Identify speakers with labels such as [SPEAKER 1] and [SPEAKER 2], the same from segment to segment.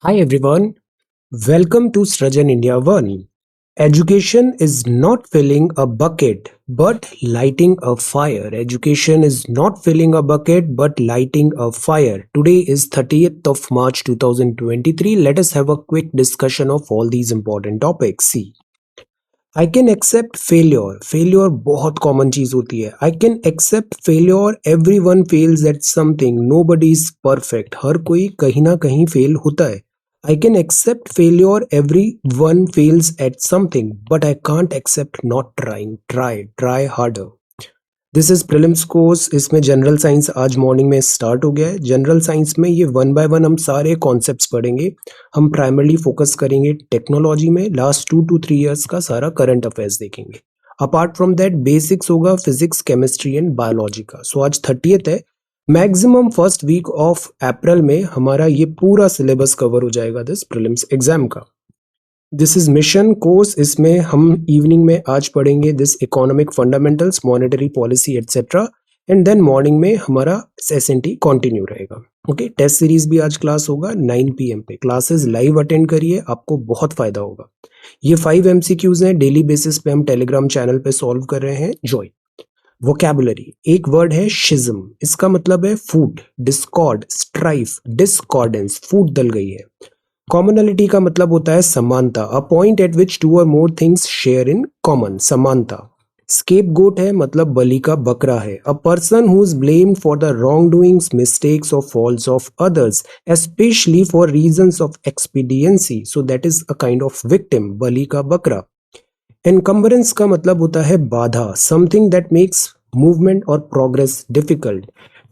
[SPEAKER 1] Hi everyone, welcome to Srajan India 1. Education is not filling a bucket but lighting a fire. Education is not filling a bucket but lighting a fire. Today is 30th of March 2023. Let us have a quick discussion of all these important topics. See, I can accept failure. Failure बहुत common चीज होती है. I can accept failure. Everyone fails at something. Nobody is perfect. हर कोई कहीं ना कहीं fail होता है. I can accept failure. Everyone fails at something, but I can't accept not trying. Try harder. This is prelims course. इसमें general science आज morning में start हो गया है. जनरल साइंस में ये वन बाय वन हम सारे कॉन्सेप्ट्स पढ़ेंगे. हम प्राइमरली फोकस करेंगे टेक्नोलॉजी में. लास्ट 2 to 3 ईयर्स का सारा करंट अफेयर्स देखेंगे. अपार्ट फ्रॉम दैट बेसिक्स होगा फिजिक्स, केमिस्ट्री एंड बायोलॉजी का. सो आज 30th है. Maximum first week of April में हमारा ये पूरा सिलेबस कवर हो जाएगा दिस प्रीलिम्स एग्जाम का. This is mission course. इसमें हम इवनिंग में आज पढ़ेंगे this economic fundamentals, monetary policy etcetera. And then morning में हमारा एसएनटी कंटिन्यू रहेगा. ओके, टेस्ट सीरीज भी आज क्लास होगा 9 PM पे. क्लासेस लाइव अटेंड करिए, आपको बहुत फायदा होगा. ये 5 MCQs हैं. डेली बेसिस पे हम टेलीग्राम चैनल पे सॉल्व कर रहे हैं. जॉइन. वोकैबुलरी. एक वर्ड है शिज्म. इसका मतलब है फूट. डिस्कॉर्ड, स्ट्राइफ, डिस्कॉर्डेंस, फूट दल गई है. कॉमनलिटी का मतलब होता है समानता. A point at which 2 or more things share in common. समानता. स्केपगोट है मतलब बलि का बकरा है. A person who is blamed for the wrong doings, mistakes और faults of others, especially for reasons of expediency, so that is a kind of victim. बलि का बकरा. एनकम्बरेंस का मतलब होता है बाधा. समथिंग दैट मेक्स मूवमेंट और प्रोग्रेस डिफिकल्ट.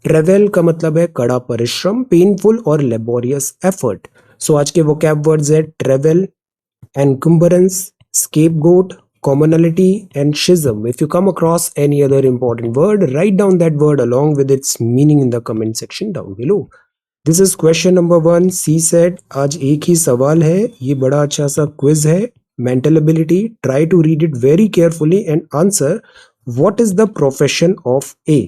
[SPEAKER 1] ट्रेवल का मतलब है कड़ा परिश्रम, पेनफुल और लेबोरियस एफर्ट. सो आज के वोकैब वर्ड्स है travel, encumbrance, scapegoat, commonality and schism. If you come across any other important word, write down that word along with its meaning in the comment section down below. This is question number 1. C said आज एक ही सवाल है. ये बड़ा अच्छा सा quiz है. Mental ability. Try to read it very carefully and answer what is the profession of A.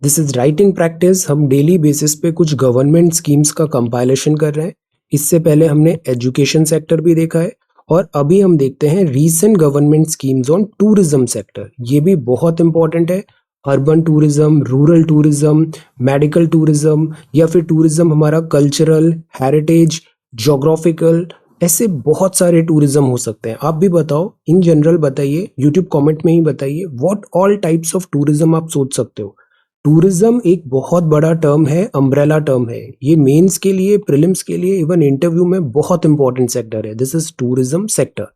[SPEAKER 1] This is writing practice. हम डेली बेसिस पे कुछ गवर्नमेंट स्कीम्स का कंपाइलेशन कर रहे हैं. इससे पहले हमने एजुकेशन सेक्टर भी देखा है और अभी हम देखते हैं recent government schemes on tourism sector. ये भी बहुत इंपॉर्टेंट है. Urban tourism, rural tourism, medical tourism या फिर टूरिज्म हमारा कल्चरल, हेरिटेज, ज्योग्राफिकल, ऐसे बहुत सारे टूरिज्म हो सकते हैं. आप भी बताओ, इन जनरल बताइए, यूट्यूब कमेंट में ही बताइए what all types of tourism आप सोच सकते हो. टूरिज्म एक बहुत बड़ा टर्म है, अम्ब्रेला टर्म है. ये मेंस के लिए, प्रीलिम्स के लिए, इवन इंटरव्यू में बहुत इंपॉर्टेंट सेक्टर है. This is tourism sector.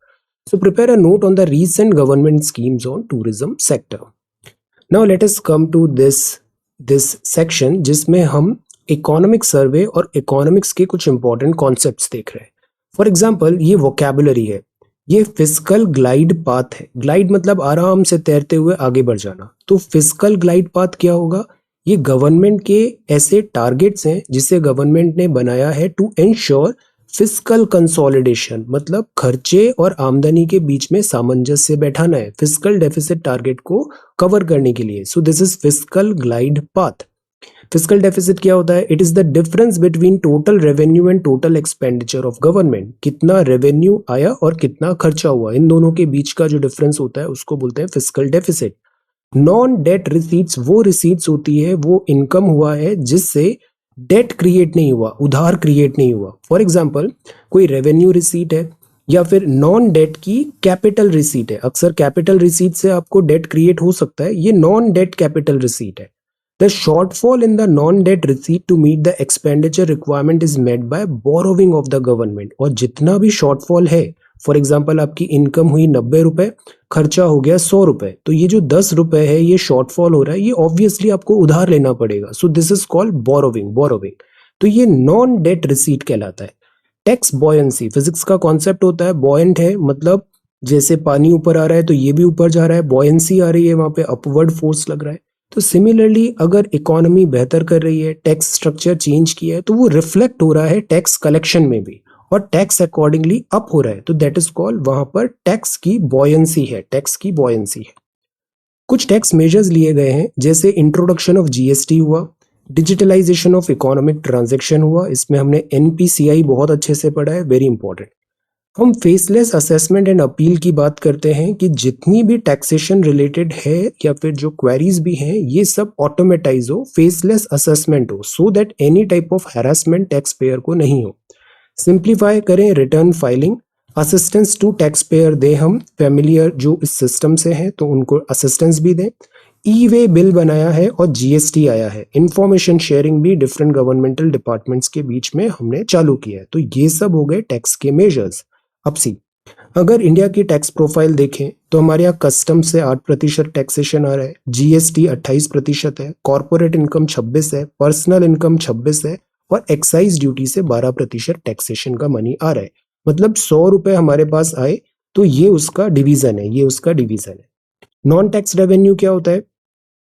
[SPEAKER 1] So prepare a note on the recent government schemes on tourism sector. Now let us come to this section जिसमें हम इकोनॉमिक सर्वे और इकोनॉमिक्स के कुछ इंपॉर्टेंट कॉन्सेप्ट्स देख रहे हैं. फॉर एग्जाम्पल ये वोकैबुलरी है. ये फिस्कल ग्लाइड पाथ है. ग्लाइड मतलब आराम से तैरते हुए आगे बढ़ जाना. तो फिस्कल ग्लाइड पाथ क्या होगा? ये गवर्नमेंट के ऐसे टारगेट्स हैं जिसे गवर्नमेंट ने बनाया है टू एंश्योर फिस्कल कंसोलिडेशन. मतलब खर्चे और आमदनी के बीच में सामंजस्य बैठाना है फिस्कल डेफिसिट टारगेट को कवर करने के लिए. सो this is fiscal glide path. Fiscal deficit क्या होता है? It is the difference between total revenue and total expenditure of government. कितना रेवेन्यू आया और कितना खर्चा हुआ, इन दोनों के बीच का जो डिफरेंस होता है उसको बोलते हैं fiscal deficit. Non debt receipts वो रिसीट्स होती है, वो इनकम हुआ है जिससे डेट क्रिएट नहीं हुआ, उधार क्रिएट नहीं हुआ. फॉर एग्जाम्पल कोई रेवेन्यू रिसीट है या फिर नॉन डेट की कैपिटल रिसीट है. अक्सर कैपिटल रिसीट से आपको डेट क्रिएट हो सकता है. ये नॉन डेट कैपिटल रिसीट है. The shortfall in the non-debt receipt to meet the expenditure requirement is met by borrowing of the government. और जितना भी shortfall है, फॉर एग्जाम्पल आपकी इनकम हुई 90 रुपए, खर्चा हो गया 100 रुपए, तो ये जो 10 रुपए है ये शॉर्टफॉल हो रहा है, ये ऑब्वियसली आपको उधार लेना पड़ेगा. सो दिस इज कॉल्ड बोरोविंग. तो ये नॉन डेट रिसीट कहलाता है. Tax buoyancy. फिजिक्स का कॉन्सेप्ट होता है बॉयंट है, मतलब जैसे पानी ऊपर आ रहा है तो ये भी ऊपर जा रहा है. बॉयंसी आ रही है, वहां पे अपवर्ड फोर्स लग रहा है. तो सिमिलरली अगर इकोनॉमी बेहतर कर रही है, टैक्स स्ट्रक्चर चेंज किया है, तो वो रिफ्लेक्ट हो रहा है टैक्स कलेक्शन में भी, और टैक्स अकॉर्डिंगली अप हो रहा है. तो दैट इज कॉल्ड, वहां पर टैक्स की बॉयंसी है. टैक्स की बॉयंसी है. कुछ टैक्स मेजर्स लिए गए हैं, जैसे इंट्रोडक्शन ऑफ जीएसटी हुआ, डिजिटलाइजेशन ऑफ इकोनॉमिक ट्रांजैक्शन हुआ, इसमें हमने एनपीसीआई बहुत अच्छे से पढ़ा है, वेरी इंपॉर्टेंट। हम फेसलेस असेसमेंट एंड अपील की बात करते हैं कि जितनी भी टैक्सेशन रिलेटेड है या फिर जो क्वेरीज भी हैं ये सब ऑटोमेटाइज हो, फेसलेस असेसमेंट हो, so that any type of harassment tax payer को नहीं हो। सिंप्लीफाई करें return filing, assistance to tax payer दें, हम फैमिलियर जो इस सिस्टम से हैं तो उनको असिस्टेंस भी दें। ई वे बिल बनाया है और जीएसटी आया है, इंफॉर्मेशन शेयरिंग भी डिफरेंट गवर्नमेंटल डिपार्टमेंट्स के बीच में हमने चालू किया है। तो ये सब हो गए टैक्स के मेजर्स। अब सी, अगर इंडिया की टैक्स प्रोफाइल देखें तो हमारे यहाँ कस्टम से 8% टैक्सेशन आ रहा है, जीएसटी 28% है, कॉर्पोरेट इनकम 26 है, पर्सनल इनकम 26 है और एक्साइज ड्यूटी से 12% टैक्सेशन का मनी आ रहा है। मतलब 100 रुपए हमारे पास आए तो ये उसका डिवीजन है, ये उसका डिवीजन है। नॉन टैक्स रेवेन्यू क्या होता है?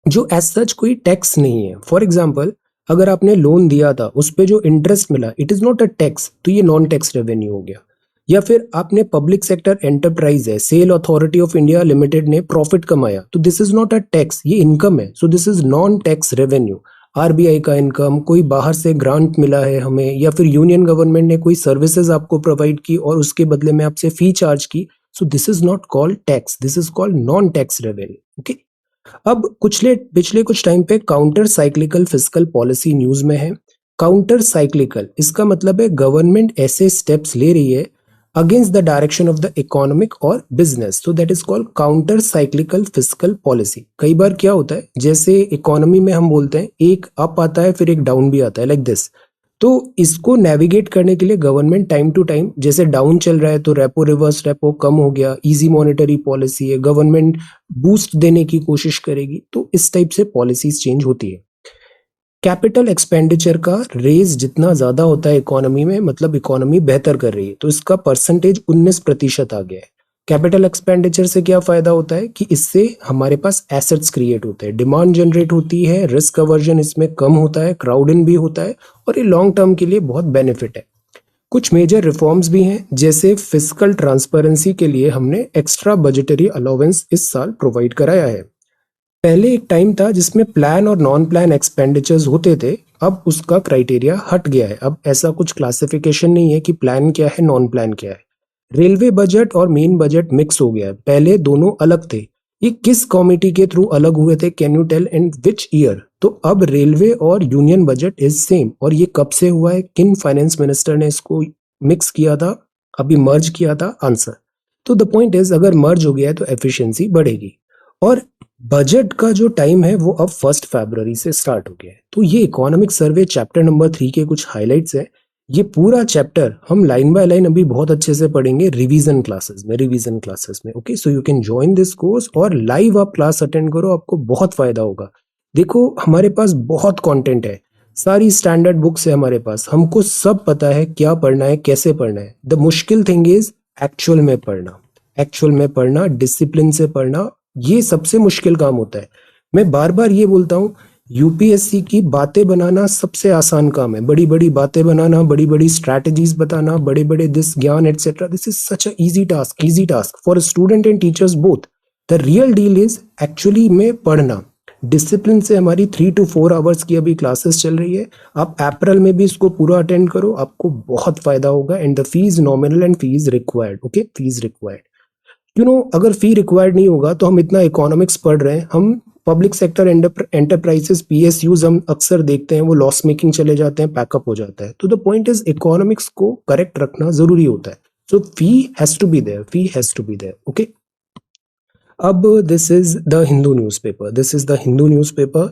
[SPEAKER 1] जो एज सच कोई टैक्स नहीं है। फॉर एग्जाम्पल, अगर आपने लोन दिया था उस पर जो इंटरेस्ट मिला, it is not a tax, तो ये नॉन टैक्स रेवेन्यू हो गया। या फिर आपने पब्लिक सेक्टर एंटरप्राइज है, SAIL authority of India limited ने प्रॉफिट कमाया, तो this is not a tax, ये इनकम है, so this is non tax revenue. RBI का इनकम, कोई बाहर से ग्रांट मिला है हमें, या फिर यूनियन गवर्नमेंट ने कोई सर्विसेज आपको प्रोवाइड की और उसके बदले में आपसे फी चार्ज की, सो this is not called tax, this is called non tax revenue. Okay, अब पिछले कुछ टाइम पे counter cyclical fiscal policy news में है। काउंटर साइक्लिकल इसका मतलब है गवर्नमेंट ऐसे स्टेप्स ले रही है against the direction of the economic और बिजनेस, तो that is called counter cyclical fiscal policy. कई बार क्या होता है, जैसे इकोनॉमी में हम बोलते हैं एक अप आता है फिर एक डाउन भी आता है, लाइक दिस। तो इसको नेविगेट करने के लिए गवर्नमेंट टाइम टू टाइम, जैसे डाउन चल रहा है तो रेपो रिवर्स रेपो कम हो गया, इजी मॉनेटरी पॉलिसी है, गवर्नमेंट बूस्ट देने की कोशिश करेगी, तो इस टाइप से पॉलिसीज चेंज होती है। कैपिटल एक्सपेंडिचर का रेज जितना ज्यादा होता है इकोनॉमी में, मतलब इकोनॉमी बेहतर कर रही है, तो इसका परसेंटेज 19% आ गया है। कैपिटल एक्सपेंडिचर से क्या फायदा होता है कि इससे हमारे पास एसेट्स क्रिएट होते हैं, डिमांड जनरेट होती है, रिस्क अवर्जन इसमें कम होता है, क्राउड इन भी होता है और ये लॉन्ग टर्म के लिए बहुत बेनिफिट है। कुछ मेजर रिफॉर्म्स भी हैं, जैसे फिस्कल ट्रांसपेरेंसी के लिए हमने एक्स्ट्रा बजटरी अलाउंस इस साल प्रोवाइड कराया है। पहले एक टाइम था जिसमें प्लान और नॉन प्लान एक्सपेंडिचर्स होते थे, अब उसका क्राइटेरिया हट गया है। अब ऐसा कुछ क्लासिफिकेशन नहीं है कि प्लान क्या है नॉन प्लान क्या है। रेलवे बजट और मेन बजट मिक्स हो गया है, पहले दोनों अलग थे। ये किस कमिटी के थ्रू अलग हुए थे, can you tell in which year? तो अब रेलवे और यूनियन बजट इज सेम। और ये कब से हुआ है, किन फाइनेंस मिनिस्टर ने इसको मिक्स किया था, अभी मर्ज किया था? आंसर, तो द पॉइंट इज अगर मर्ज हो गया है तो एफिशिएंसी बढ़ेगी। और बजट का जो टाइम है वो अब 1 फरवरी से स्टार्ट हो गया है। तो ये इकोनॉमिक सर्वे चैप्टर नंबर 3 के कुछ हाइलाइट्स है। ये पूरा चैप्टर हम लाइन बाय लाइन अभी बहुत अच्छे से पढ़ेंगे रिवीजन क्लासेस में। Okay, so you can join this course और लाइव आप क्लास अटेंड करो, आपको बहुत फायदा होगा। देखो हमारे पास बहुत कंटेंट है, सारी स्टैंडर्ड बुक्स है हमारे पास, हमको सब पता है क्या पढ़ना है, कैसे पढ़ना है। द मुश्किल थिंग इज एक्चुअल में पढ़ना, डिसिप्लिन से पढ़ना, ये सबसे मुश्किल काम होता है। मैं बार बार ये बोलता हूँ, यूपीएससी की बातें बनाना सबसे आसान काम है, बड़ी बड़ी बातें बनाना, बड़ी बड़ी स्ट्रैटेजीज बताना, बड़े बड़े दिस ज्ञान etcetera, this is such a easy task for student and teachers both. The real deal is actually में पढ़ना। डिसिप्लिन से हमारी 3 to 4 आवर्स की अभी क्लासेस चल रही है, आप अप्रैल में भी इसको पूरा अटेंड करो, आपको बहुत फायदा होगा। And the fees nominal and fees required. Okay, fees required, अगर फी रिक्वायर्ड नहीं होगा तो हम इतना इकोनॉमिक्स पढ़ रहे हैं, हम पब्लिक सेक्टर एंटरप्राइजेस पीएसयूज हम अक्सर देखते हैं वो लॉस मेकिंग चले जाते हैं, पैकअप हो जाता है। तो द पॉइंट इज इकोनॉमिक्स को करेक्ट रखना जरूरी होता है। So fee has to be there, okay. अब this is the Hindu newspaper.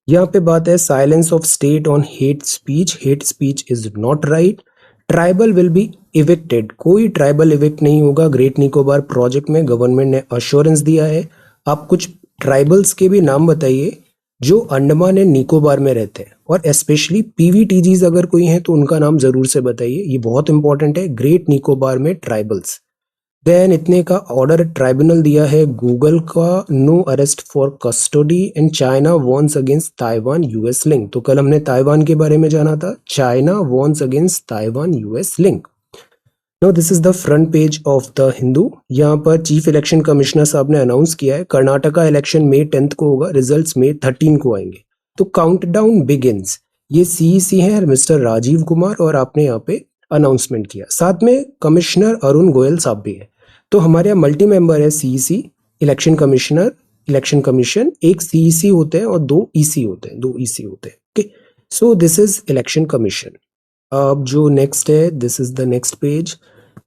[SPEAKER 1] यहाँ पे बात है silence of state on hate speech is not right, tribal will be evicted. कोई ट्राइबल इविक्ट नहीं होगा ग्रेट निकोबार प्रोजेक्ट में, गवर्नमेंट ने अश्योरेंस दिया है। आप कुछ ट्राइबल्स के भी नाम बताइए जो अंडमान एंड निकोबार में रहते हैं, और स्पेशली पीवीटीजीज अगर कोई हैं तो उनका नाम जरूर से बताइए, ये बहुत इंपॉर्टेंट है, ग्रेट निकोबार में ट्राइबल्स। देन इतने का ऑर्डर ट्राइब्यूनल दिया है गूगल का, no arrest for custody, and China warns against Taiwan US link. तो कल हमने ताइवान के बारे में जाना था, China warns against Taiwan US link. No this is the front page of the Hindu. यहाँ पर चीफ इलेक्शन कमिश्नर साहब ने अनाउंस किया है कर्नाटका इलेक्शन May 10 को होगा, रिजल्ट्स May 13 को आएंगे। तो काउंटडाउन बिगिंस, ये सीईसी हैं मिस्टर राजीव कुमार और आपने यहाँ पे अनाउंसमेंट किया, साथ में कमिश्नर अरुण गोयल साहब भी है। तो हमारे यहाँ मल्टी मेंबर है CEC, election commissioner, election commission, एक सीईसी होते हैं और दो ईसी होते हैं, okay. So this is election commission. अब जो नेक्स्ट है, this is the next page.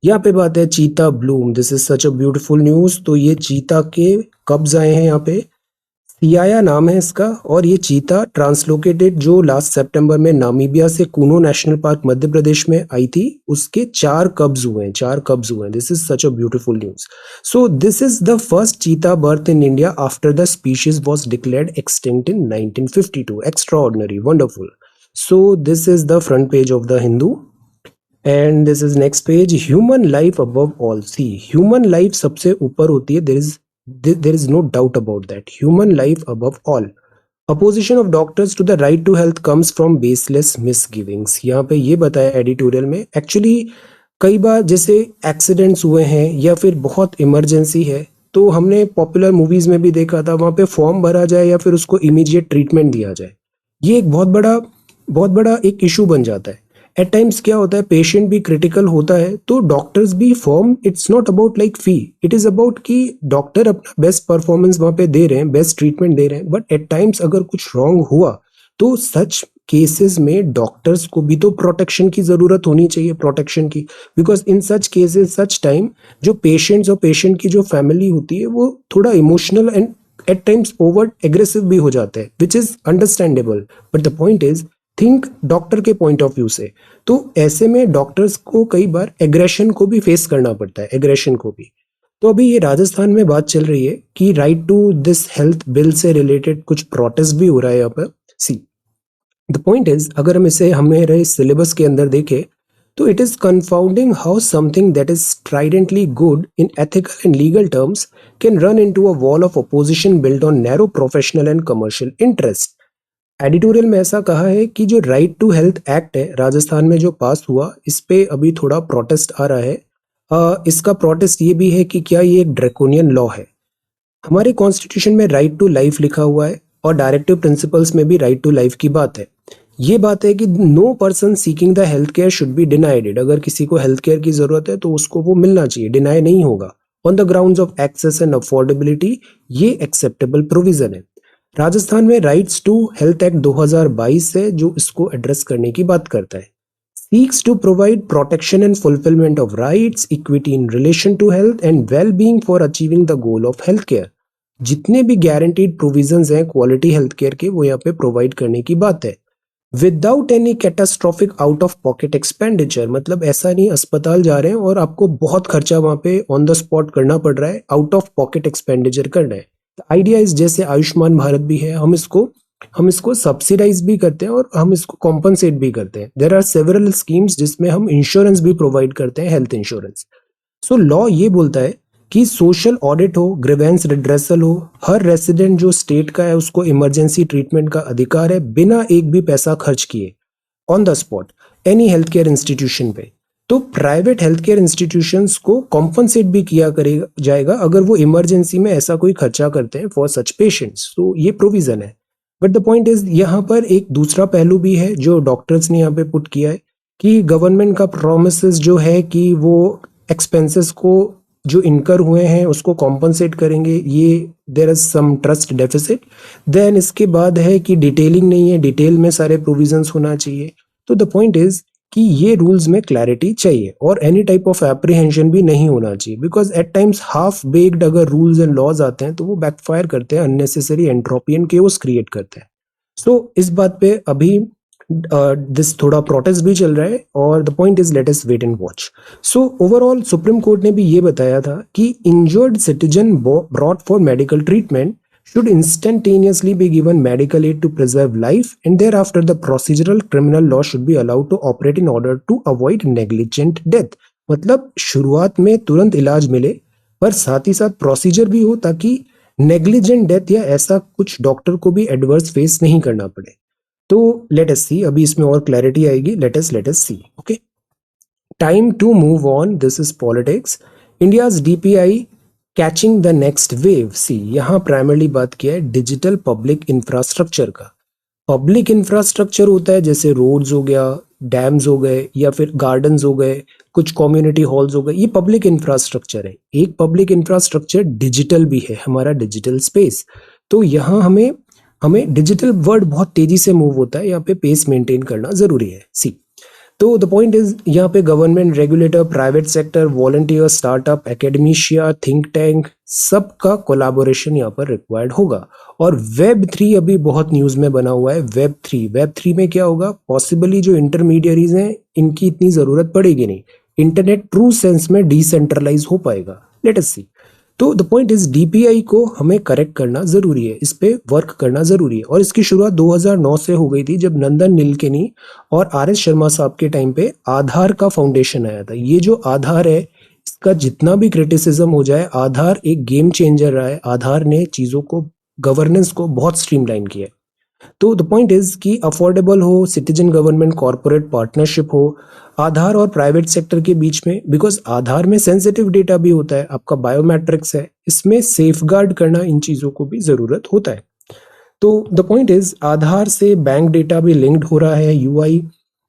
[SPEAKER 1] यहाँ पे बात है चीता Bloom, this is such a beautiful news. तो ये चीता के कब्ज आए हैं यहाँ पे, सियाया नाम है इसका, और ये चीता ट्रांसलोकेटेड जो लास्ट सितंबर में नामीबिया से कूनो नेशनल पार्क मध्य प्रदेश में आई थी, उसके 4 कब्ज हुए हैं। This is such a beautiful news. So this is the first cheetah birth in India after the species was declared extinct in 1952। Extraordinary, wonderful. So this is the front page of the Hindu and this is next page. Human life above all, see human life सबसे ऊपर होती है, there is no doubt about that. Human life above all. Opposition of doctors to the right to health comes from baseless misgivings. यहाँ पे ये बताया editorial में। Actually कई बार जैसे एक्सीडेंट्स हुए हैं या फिर बहुत इमरजेंसी है, तो हमने पॉपुलर मूवीज में भी देखा था, वहाँ पे फॉर्म भरा जाए या फिर उसको इमीडिएट ट्रीटमेंट दिया जाए। ये एक बहुत बड़ा एक इशू बन जाता है। एट टाइम्स क्या होता है, पेशेंट भी क्रिटिकल होता है, तो डॉक्टर्स भी form, it's not about like fee, it is about कि डॉक्टर अपना बेस्ट परफॉर्मेंस वहां पे दे रहे हैं, बेस्ट ट्रीटमेंट दे रहे हैं, बट एट टाइम्स अगर कुछ रॉन्ग हुआ तो सच केसेस में डॉक्टर्स को भी तो प्रोटेक्शन की जरूरत होनी चाहिए, प्रोटेक्शन की। Because in such cases, such time, जो पेशेंट्स और पेशेंट की जो फैमिली होती है वो थोड़ा emotional and at times over aggressive भी हो जाते हैं, which is understandable. But the point is, think doctor के पॉइंट ऑफ व्यू से, तो ऐसे में डॉक्टर्स को कई बार एग्रेशन को भी फेस करना पड़ता है, एग्रेशन को भी। तो अभी ये राजस्थान में बात चल रही है कि right to this health bill से रिलेटेड कुछ प्रोटेस्ट भी हो रहा है यहाँ पर। सी द पॉइंट इज, अगर हम इसे हमारे सिलेबस के अंदर देखें तो it is confounding how something that is stridently good in ethical and legal terms can run into a wall of opposition build on narrow professional and commercial interest. Editorial में ऐसा कहा है कि जो राइट टू हेल्थ एक्ट है राजस्थान में जो पास हुआ, इस पे अभी थोड़ा प्रोटेस्ट आ रहा है। इसका प्रोटेस्ट ये भी है कि क्या ये एक ड्रैकोनियन लॉ है। हमारे कॉन्स्टिट्यूशन में राइट टू लाइफ लिखा हुआ है और डायरेक्टिव प्रिंसिपल्स में भी राइट टू लाइफ की बात है। ये बात है कि no person seeking the health care should be denied. अगर किसी को हेल्थ केयर की जरूरत है तो उसको वो मिलना चाहिए, डिनाई नहीं होगा, on the grounds of access and affordability. ये एक्सेप्टेबल प्रोविजन है। राजस्थान में राइट्स टू हेल्थ एक्ट 2022 है जो इसको एड्रेस करने की बात करता है। Seeks to provide protection and fulfilment of rights, equity in relation to health and well being for achieving the goal of health care. जितने भी गारंटीड प्रोविजंस हैं क्वालिटी हेल्थ केयर के, वो यहाँ पे प्रोवाइड करने की बात है। Without any catastrophic out of pocket expenditure, मतलब ऐसा नहीं अस्पताल जा रहे हैं और आपको बहुत खर्चा वहां पे ऑन द स्पॉट करना पड़ रहा है, आउट ऑफ पॉकेट एक्सपेंडिचर करना है। आइडिया इज, जैसे आयुष्मान भारत भी है, हम इसको सब्सिडाइज भी करते हैं और हम इसको कॉम्पनसेट भी करते हैं। देयर आर सेवरल स्कीम्स जिसमें हम इंश्योरेंस भी प्रोवाइड करते हैं, हेल्थ इंश्योरेंस। सो लॉ ये बोलता है कि सोशल ऑडिट हो, ग्रीवेंस रिड्रेसल हो, हर रेसिडेंट जो स्टेट का है उसको इमरजेंसी ट्रीटमेंट का अधिकार है, बिना एक भी पैसा खर्च किए, on the spot, any health care institution पे। तो प्राइवेट हेल्थ केयर इंस्टीट्यूशंस को कॉम्पनसेट भी किया करेगा जाएगा अगर वो इमरजेंसी में ऐसा कोई खर्चा करते हैं फॉर सच पेशेंट्स। तो ये प्रोविजन है। बट द पॉइंट इज, यहाँ पर एक दूसरा पहलू भी है जो डॉक्टर्स ने यहाँ पे पुट किया है कि गवर्नमेंट का प्रोमिसेस जो है कि वो एक्सपेंसेस को जो इनकर हुए हैं उसको कॉम्पनसेट करेंगे, ये there is some trust deficit. Then इसके बाद है कि डिटेलिंग नहीं है, डिटेल में सारे प्रोविजंस होना चाहिए। तो द पॉइंट इज कि ये रूल्स में क्लैरिटी चाहिए और एनी टाइप ऑफ एप्रीहेंशन भी नहीं होना चाहिए, because at times half baked अगर रूल्स एंड लॉज आते हैं तो वो बैकफायर करते हैं, unnecessary entropy and chaos create करते हैं। सो इस बात पे अभी दिस थोड़ा प्रोटेस्ट भी चल रहा है और the point is, let us wait and watch. So overall supreme court ने भी ये बताया था कि injured citizen brought for medical treatment should instantaneously be given medical aid to preserve life, and thereafter the procedural criminal law should be allowed to operate in order to avoid negligent death। मतलब शुरुआत में तुरंत इलाज मिले पर साथ ही साथ procedure भी हो ताकि नेग्लिजेंट डेथ या ऐसा कुछ डॉक्टर को भी एडवर्स फेस नहीं करना पड़े। तो लेट अस सी, अभी इसमें और क्लैरिटी आएगी, let us see. Okay, time to move on, this is politics. India's DPI catching the next wave. See यहाँ प्राइमरली बात किया है डिजिटल पब्लिक इंफ्रास्ट्रक्चर का। पब्लिक इंफ्रास्ट्रक्चर होता है जैसे रोड्स हो गया, डैम्स हो गए या फिर गार्डन्स हो गए, कुछ कम्युनिटी हॉल्स हो गए, ये पब्लिक इंफ्रास्ट्रक्चर है। एक पब्लिक इंफ्रास्ट्रक्चर डिजिटल भी है, हमारा डिजिटल स्पेस। तो यहाँ हमें हमें डिजिटल वर्ल्ड बहुत तेजी से मूव होता है, यहाँ पे पेस मेंटेन करना जरूरी है। सी, तो द पॉइंट इज यहाँ पे government, regulator, private sector, volunteer, startup, academia, think tank, सबका कोलैबोरेशन यहाँ पर रिक्वायर्ड होगा। और वेब 3 अभी बहुत न्यूज में बना हुआ है। वेब थ्री में क्या होगा, पॉसिबली जो इंटरमीडियरीज हैं इनकी इतनी जरूरत पड़ेगी नहीं, इंटरनेट ट्रू सेंस में डिसेंट्रलाइज हो पाएगा। लेट अस सी। तो द पॉइंट इज डीपीआई को हमें करेक्ट करना जरूरी है, इस पे वर्क करना जरूरी है। और इसकी शुरुआत 2009 से हो गई थी, जब नंदन नीलकेनी और आर एस शर्मा साहब के टाइम पे आधार का फाउंडेशन आया था। ये जो आधार है, इसका जितना भी क्रिटिसिज्म हो जाए, आधार एक गेम चेंजर रहा है। आधार ने चीजों को, गवर्नेंस को बहुत स्ट्रीमलाइन किया है। तो द पॉइंट इज कि अफोर्डेबल हो, सिटीजन गवर्नमेंट कॉर्पोरेट पार्टनरशिप हो आधार और प्राइवेट सेक्टर के बीच में, बिकॉज आधार में सेंसिटिव डेटा भी होता है, आपका बायोमेट्रिक्स है, इसमें सेफगार्ड करना इन चीजों को भी जरूरत होता है। तो द पॉइंट इज आधार से बैंक डेटा भी लिंक्ड हो रहा है।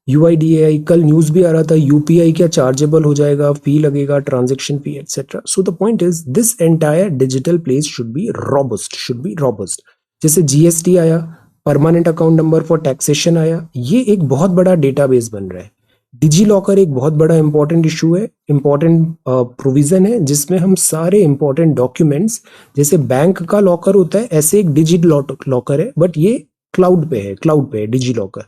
[SPEAKER 1] यूआईडीएआई, कल न्यूज भी आ रहा था, यूपीआई क्या चार्जेबल हो जाएगा, फी लगेगा, transaction fee etcetera. So the point is this entire digital place should be robust. जैसे जीएसटी आया, permanent account number for taxation आया, ये एक बहुत बड़ा डेटाबेस बन रहा है। डिजी लॉकर एक बहुत बड़ा इंपॉर्टेंट इशू है, इंपॉर्टेंट प्रोविजन है, जिसमें हम सारे इंपॉर्टेंट डॉक्यूमेंट्स, जैसे बैंक का लॉकर होता है ऐसे एक डिजी लॉकर है, बट ये क्लाउड पे है डिजी लॉकर।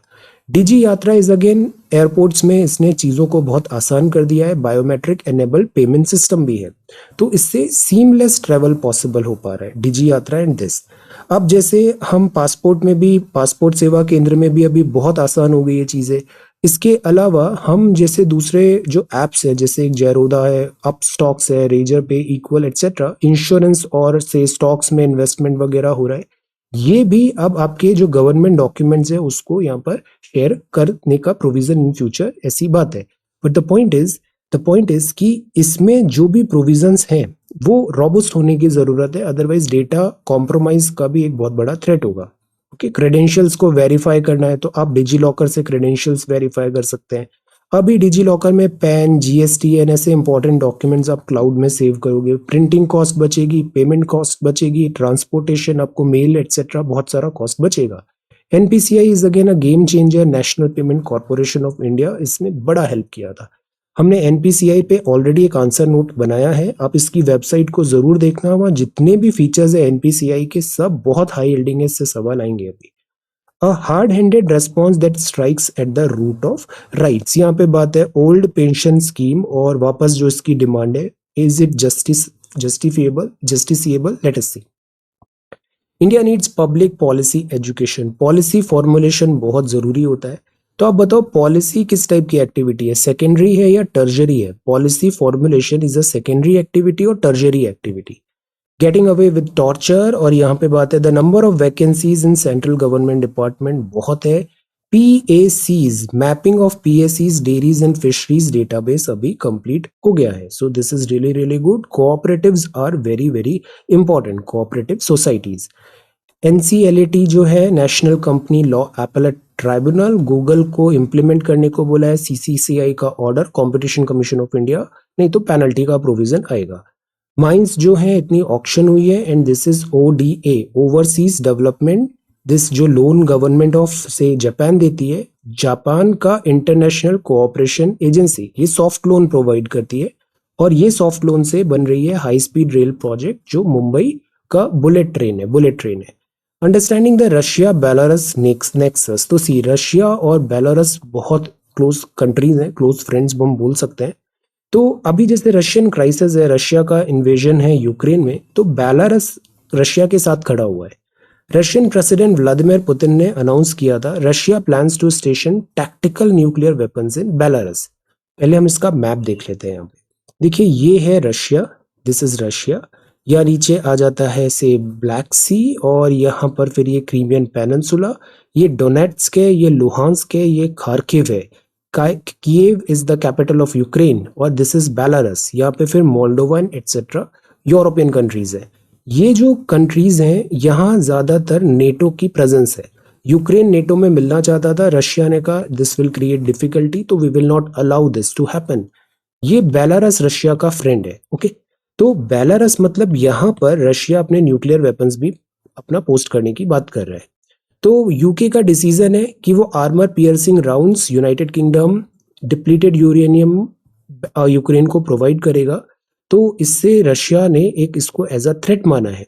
[SPEAKER 1] डिजी यात्रा इज अगेन एयरपोर्ट्स में इसने चीजों को बहुत आसान कर दिया है, बायोमेट्रिक एनेबल्ड पेमेंट सिस्टम भी है, तो इससे सीमलेस ट्रेवल पॉसिबल हो पा रहा है, डिजी यात्रा एंड दिस। अब जैसे हम पासपोर्ट में भी, पासपोर्ट सेवा केंद्र में भी अभी बहुत आसान हो गई है चीजें। इसके अलावा हम जैसे दूसरे जो एप्स है, जैसे एक जेरोदा है, अप स्टॉक्स है, रेजर पे, इक्वल एटसेट्रा, इंश्योरेंस और से स्टॉक्स में इन्वेस्टमेंट वगैरह हो रहा है, ये भी अब आपके जो गवर्नमेंट डॉक्यूमेंट्स है उसको यहाँ पर शेयर करने का प्रोविजन इन फ्यूचर, ऐसी बात है। बट द पॉइंट इज कि इसमें जो भी प्रोविजंस हैं वो रोबस्ट होने की जरूरत है, अदरवाइज डेटा कॉम्प्रोमाइज का भी एक बहुत बड़ा थ्रेट होगा। ओके, क्रेडेंशियल्स को वेरीफाई करना है तो आप डिजी लॉकर से क्रेडेंशियल्स वेरीफाई कर सकते हैं। अभी डिजी लॉकर में पैन, जीएसटीएन ऐसे इंपॉर्टेंट डॉक्यूमेंट्स आप क्लाउड में सेव करोगे, प्रिंटिंग कॉस्ट बचेगी, पेमेंट कॉस्ट बचेगी, ट्रांसपोर्टेशन, आपको मेल एटसेट्रा बहुत सारा कॉस्ट बचेगा। NPCI is again a game changer, national payment corporation of India, इसने बड़ा हेल्प किया था। हमने एनपीसीआई पे ऑलरेडी एक आंसर नोट बनाया है, आप इसकी वेबसाइट को जरूर देखना, वहाँ जितने भी फीचर्स है एनपीसीआई के सब बहुत हाई यील्डिंग है, इससे सवाल आएंगे अभी। A hard handed response that strikes at the root of rights, यहाँ पे बात है ओल्ड पेंशन स्कीम और वापस जो इसकी डिमांड है, is it justiciable, let us see. India needs public policy education, policy formulation बहुत जरूरी होता है। तो आप बताओ पॉलिसी किस टाइप की एक्टिविटी है, सेकेंडरी है या टर्जरी है? Policy formulation is a secondary activity और tertiary activity. Getting away with torture, और यहाँ पे बात है the number of vacancies in central government department बहुत है। PACs, mapping of PACs, dairies and fisheries database अभी कंप्लीट हो गया है, so this is really really good. Cooperatives are very very important, cooperative societies. NCLAT जो है, national company law appellate tribunal, Google को implement करने को बोला है। सीसीसीआई का order, competition commission of India, नहीं तो पेनल्टी का प्रोविजन आएगा। माइंस जो है इतनी ऑक्शन हुई है, and this is ODA, overseas development, this जो लोन गवर्नमेंट ऑफ से जापान देती है, जापान का इंटरनेशनल कोऑपरेशन एजेंसी, ये सॉफ्ट लोन प्रोवाइड करती है, और ये सॉफ्ट लोन से बन रही है हाई स्पीड रेल प्रोजेक्ट जो मुंबई का बुलेट ट्रेन है। Understanding the Russia Belarus nexus, तो सी, रशिया और बेलारस बहुत क्लोज कंट्रीज हैं, क्लोज फ्रेंड्स हम बोल सकते हैं। तो अभी जैसे रशियन क्राइसिस है, रशिया का इन्वेजन है यूक्रेन में, तो बेलारस रशिया के साथ खड़ा हुआ है। रशियन प्रेसिडेंट व्लादिमीर पुतिन ने अनाउंस किया था Russia plans to station tactical nuclear weapons in Belarus. पहले हम इसका मैप देख लेते हैं। यहाँ पे देखिए, ये है रशिया, दिस इज रशिया, या नीचे आ जाता है से ब्लैक सी, और यहाँ पर फिर ये क्रीमियन पेनिनसुला, ये डोनेट्स्क है, ये लुहांस्क है, ये खार्किव है। Kyiv is the capital of Ukraine, और दिस इज बेलारस। यहाँ पे फिर मोल्डोवन एटसेट्रा यूरोपियन कंट्रीज है। ये जो कंट्रीज हैं यहाँ ज्यादातर नेटो की प्रेजेंस है, यूक्रेन नेटो में मिलना चाहता था, रशिया ने कहा दिस विल क्रिएट डिफिकल्टी, तो we will not allow this to happen. ये बेलारस रशिया का फ्रेंड है, ओके। तो बेलारस मतलब यहाँ पर रशिया अपने न्यूक्लियर वेपन्स भी अपना पोस्ट करने की बात कर रहा है। तो यूके का डिसीजन है कि वो armour piercing rounds United kingdom depleted uranium Ukraine को प्रोवाइड करेगा। तो इससे रशिया ने एक इसको एज अ थ्रेट माना है।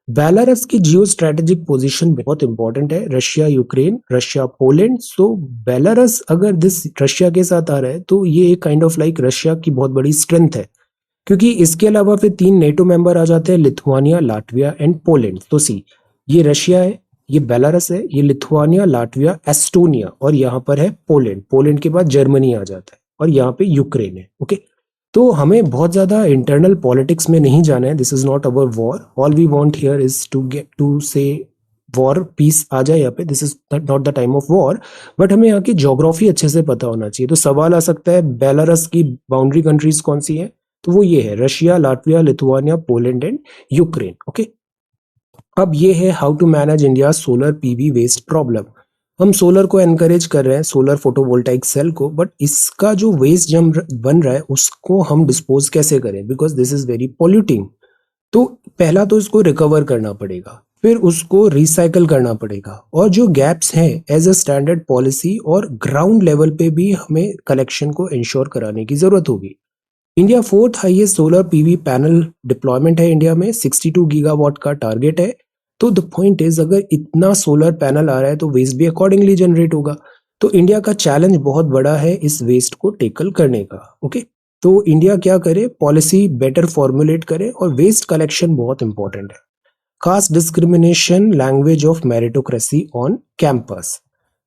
[SPEAKER 1] बेलारस की जियो स्ट्रेटेजिक पोजिशन बहुत इंपॉर्टेंट है, रशिया यूक्रेन, रशिया पोलैंड। सो बेलारस अगर दिस रशिया के साथ आ रहा है तो ये एक काइंड ऑफ लाइक रशिया की बहुत बड़ी स्ट्रेंथ है, क्योंकि इसके अलावा फिर 3 नेटो मेंबर आ जाते हैं, लिथुआनिया, लाटविया एंड पोलैंड। तो सी, ये रशिया है, ये बेलारस है, ये लिथुआनिया, लाटविया, एस्टोनिया और यहाँ पर है पोलैंड। पोलैंड के बाद जर्मनी आ जाता है और यहाँ पे यूक्रेन है, ओके। तो हमें बहुत ज्यादा इंटरनल पॉलिटिक्स में नहीं जाना है, this is not our war, all we want here is to get to से वॉर पीस आ जाए यहाँ पे, this is not the time of war. But हमें यहाँ की ज्योग्राफी अच्छे से पता होना चाहिए। तो सवाल आ सकता है बेलारस की बाउंड्री कंट्रीज कौन सी है, तो वो ये है Russia, Latvia, Lithuania, Poland and Ukraine, okay. अब ये है how to manage India solar PV waste problem. हम सोलर को एनकरेज कर रहे हैं, सोलर फोटोवोल्टाइक सेल को, बट इसका जो वेस्ट जम बन रहा है उसको हम डिस्पोज कैसे करें, because this is very polluting. तो पहला तो इसको रिकवर करना पड़ेगा, फिर उसको रिसाइकल करना पड़ेगा, और जो गैप्स हैं एज अ स्टैंडर्ड पॉलिसी और ग्राउंड लेवल पे भी हमें कलेक्शन को इंश्योर कराने की जरूरत होगी। India 4th highest solar PV panel deployment है इंडिया में, 62 गीगावाट का टारगेट है। तो द पॉइंट इज अगर इतना सोलर पैनल आ रहा है तो वेस्ट भी अकॉर्डिंगली जनरेट होगा। तो इंडिया का चैलेंज बहुत बड़ा है इस वेस्ट को टेकल करने का, ओके। तो इंडिया क्या करे, पॉलिसी बेटर फॉर्मुलेट करे, और वेस्ट कलेक्शन बहुत इंपॉर्टेंट है। Caste discrimination, language of meritocracy on campus.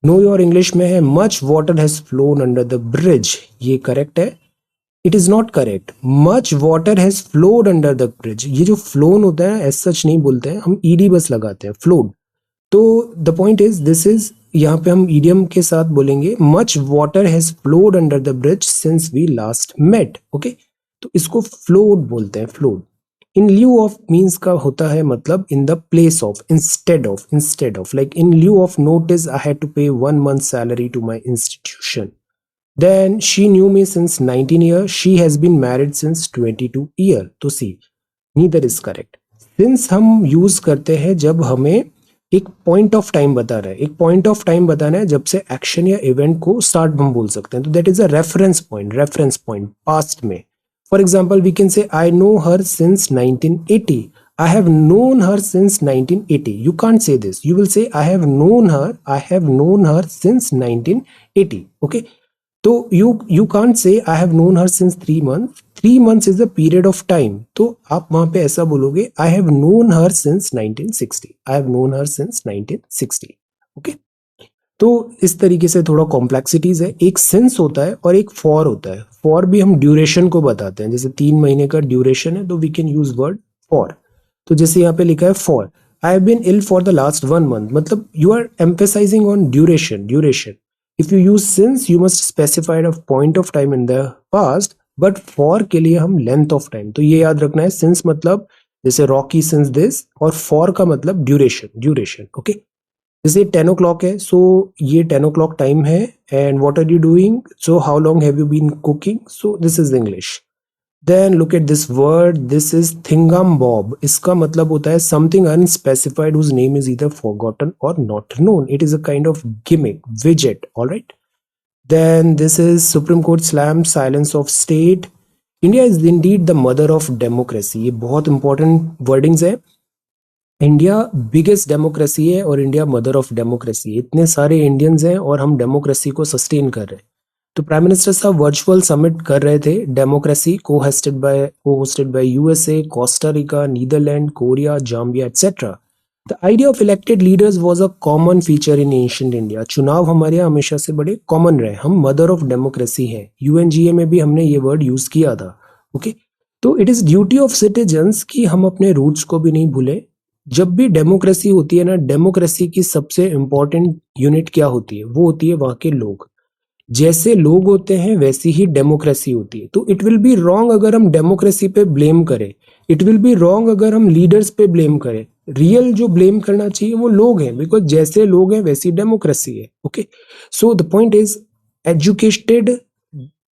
[SPEAKER 1] Know your English में है much water has phloem under the bridge, ये करेक्ट है? It is not correct, much water has flowed under the bridge. ये जो phloem होता है as such नहीं बोलते हैं, हम ईडी बस लगाते हैं, फ्लोड। तो the point is this is, यहाँ पे हम ईडियम के साथ बोलेंगे much water has flowed under the bridge since we last met, okay. तो इसको फ्लोड बोलते हैं, flowed. In lieu of means का होता है मतलब in the place of, instead of, like in lieu of notice I had to pay 1 month salary to my institution. Then she knew me since 19 years. She has been married since 22 years. तो see, neither is correct. Since हम use करते हैं जब हमें एक point of time बता रहा है, एक पॉइंट ऑफ टाइम बताना है जब से एक्शन या इवेंट को स्टार्ट हम बोल सकते हैं। तो that is a reference point past में। For example we can say I know her since 1980. I have known her since 1980. You can't say this. You will say I have known her since 1980. Okay. तो you can't say I have known her since 3 months. 3 months is a period of time. तो आप वहां पे ऐसा बोलोगे I have known her since 1960. I have known her since 1960. Okay. तो इस तरीके से थोड़ा कॉम्प्लेक्सिटीज है। एक सिंस होता है और एक फॉर होता है। फॉर भी हम ड्यूरेशन को बताते हैं, जैसे 3 महीने का ड्यूरेशन है तो we can use word for. तो जैसे यहाँ पे लिखा है for I have been ill for the last 1 month, मतलब you are emphasising on duration. If you use since, you must specify a point of time in the past, but for के लिए हम length of time। तो ये याद रखना है, since मतलब जैसे Rocky since this, और for का मतलब duration, okay। जैसे 10 o'clock है, so ये 10 o'clock time है, and what are you doing? So how long have you been cooking? So this is English। Then look at this word, this is thingumbob। इसका मतलब होता है something unspecified whose name is either forgotten or not known. It is a kind of gimmick, widget, all right? Then this is Supreme Court slams silence of state. India is indeed the mother of democracy। ये बहुत important wordings है। India biggest democracy है और India mother of democracy. इतने सारे Indians हैं और हम डेमोक्रेसी को सस्टेन कर रहे हैं। तो प्राइम मिनिस्टर साहब वर्चुअल समिट कर रहे थे, डेमोक्रेसी को hosted by USA, Costa Rica, Netherland, Korea, Zambia etcetera. The idea of elected leaders was a common feature in ancient India. चुनाव हमारे यहाँ हमेशा से बड़े कॉमन रहे, हम मदर ऑफ डेमोक्रेसी है। यूएनजीए में भी हमने ये वर्ड यूज किया था, ओके। तो it is duty of citizens कि हम अपने रूट्स को भी नहीं भूलें। जब भी डेमोक्रेसी होती है ना, डेमोक्रेसी की सबसे इंपॉर्टेंट यूनिट क्या होती है, वो होती है वहां के लोग। जैसे लोग होते हैं वैसी ही डेमोक्रेसी होती है। तो इट विल बी रॉन्ग अगर हम डेमोक्रेसी पे ब्लेम करें, इट विल बी रॉन्ग अगर हम लीडर्स पे ब्लेम करें। रियल जो ब्लेम करना चाहिए वो लोग हैं, बिकॉज जैसे लोग हैं वैसी डेमोक्रेसी है। Okay, so the point is educated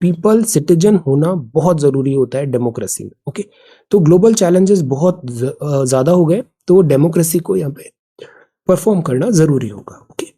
[SPEAKER 1] people, citizen होना बहुत जरूरी होता है डेमोक्रेसी में। ओके, तो ग्लोबल चैलेंजेस बहुत ज्यादा हो गए, तो डेमोक्रेसी को यहाँ पे परफॉर्म करना जरूरी होगा। Okay,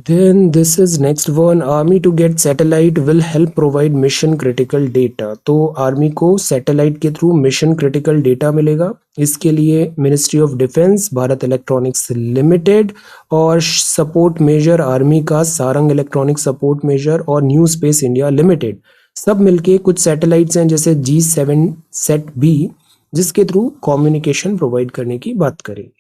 [SPEAKER 1] then this is next one, army to get satellite will help provide mission critical data। तो आर्मी को सैटेलाइट के थ्रू मिशन क्रिटिकल डेटा मिलेगा। इसके लिए ministry of defence, Bharat electronics limited और सपोर्ट मेजर आर्मी का सारंग इलेक्ट्रॉनिक सपोर्ट मेजर और new space India limited सब मिलके कुछ सैटेलाइट्स हैं जैसे G7 सेट बी, जिसके थ्रू कम्युनिकेशन प्रोवाइड करने की बात करेंगे।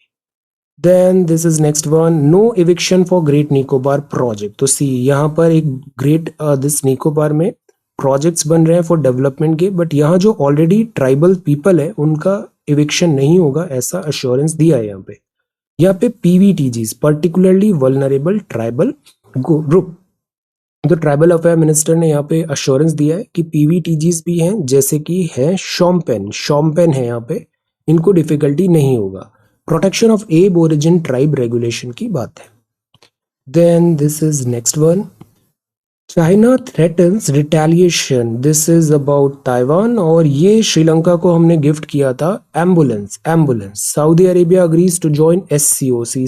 [SPEAKER 1] Then this is next one, no eviction for Great Nicobar project। तो सी यहाँ पर एक ग्रेट दिस निकोबार में प्रोजेक्ट्स बन रहे हैं फॉर डेवलपमेंट के, बट यहाँ जो ऑलरेडी ट्राइबल पीपल है उनका इविक्शन नहीं होगा, ऐसा अश्योरेंस दिया है यहाँ पे PVTGs, particularly vulnerable tribal group. तो ट्राइबल अफेयर मिनिस्टर ने यहाँ पे अश्योरेंस दिया है कि पीवीटीजीज भी हैं, जैसे कि है शॉम्पेन है यहाँ पे, इनको डिफिकल्टी नहीं होगा। Protection of aboriginal tribe regulation की बात है। Then this is next one, China threatens retaliation, this is about Taiwan, और ये श्रीलंका को हमने गिफ्ट किया था ambulance. Saudi Arabia agrees to join SCOC,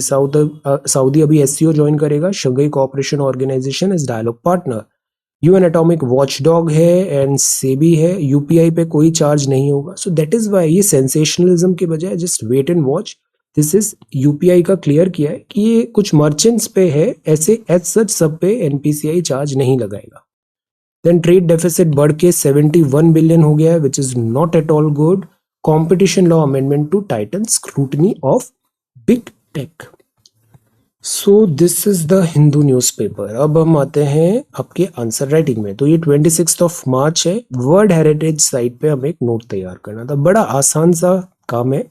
[SPEAKER 1] Saudi अभी SCO ज्वाइन करेगा, Shanghai cooperation organisation is dialogue partner. UN atomic watchdog है and SEBI है, यूपीआई पे कोई चार्ज नहीं होगा। सो दैट इज वाई ये सेंसेशनलिज्म के बजाय just wait and watch, this is UPI का क्लियर किया है कि ये कुछ मर्चेंट्स पे है, ऐसे एज सच सब पे एनपीसीआई चार्ज नहीं लगाएगा। देन ट्रेड डेफिसिट बढ़ के 71 बिलियन हो गया है, which is not at all good. Competition law amendment to tighten scrutiny of big tech. So this is the Hindu newspaper. अब हम आते हैं आपके आंसर राइटिंग में। तो ये 26 मार्च है, वर्ल्ड हेरिटेज साइट पे हमें एक नोट तैयार करना था। बड़ा आसान सा काम है,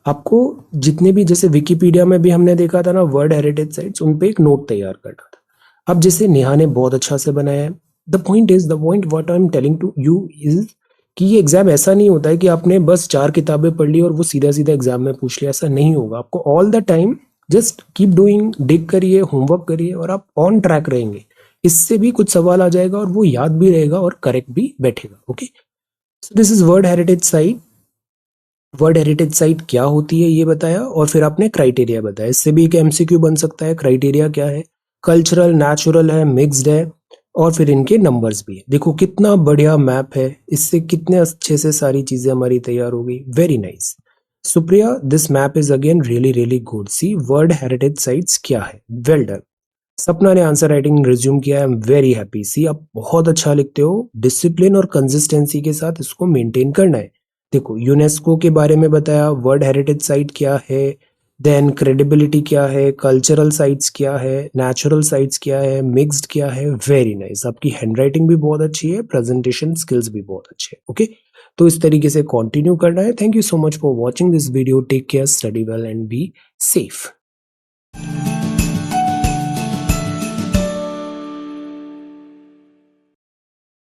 [SPEAKER 1] आपको जितने भी, जैसे विकिपीडिया में भी हमने देखा था ना वर्ल्ड हेरिटेज साइट्स, उन पे एक नोट तैयार करना था। अब जैसे नेहा ने बहुत अच्छा से बनाया है, the point what I am telling to you is कि ये एग्जाम ऐसा नहीं होता है कि आपने बस 4 किताबें पढ़ ली और वो सीधा सीधा एग्जाम में पूछ लिया, ऐसा नहीं होगा। आपको all the time just keep doing, dig करिए, होमवर्क करिए और आप ऑन ट्रैक रहेंगे। इससे भी कुछ सवाल आ जाएगा और वो याद भी रहेगा और करेक्ट भी बैठेगा। Okay, so this is world heritage site. World heritage site क्या होती है ये बताया, और फिर आपने क्राइटेरिया बताया। इससे भी एक MCQ बन सकता है, क्राइटेरिया क्या है, कल्चरल, नेचुरल है, मिक्स्ड है, और फिर इनके नंबर्स भी है। देखो कितना बढ़िया मैप है, इससे कितने अच्छे से सारी चीजें हमारी तैयार हो गई। Very nice Supriya, this map is again really good. See world heritage sites क्या है, वेल डन। सपना ने आंसर राइटिंग रिज्यूम किया, आई एम वेरी हैप्पी। सी आप बहुत अच्छा लिखते हो, डिसिप्लिन और कंसिस्टेंसी के साथ इसको मेंटेन करना है। देखो यूनेस्को के बारे में बताया, वर्ल्ड हेरिटेज साइट क्या है, देन क्रेडिबिलिटी क्या है, कल्चरल साइट्स क्या है, नेचुरल साइट्स क्या है, मिक्स्ड क्या है। वेरी नाइस, आपकी हैंडराइटिंग भी बहुत अच्छी है, प्रेजेंटेशन स्किल्स भी बहुत अच्छे हैं। ओके, तो इस तरीके से कंटिन्यू करना है। Thank you so much for watching this video, take care, study well and be safe.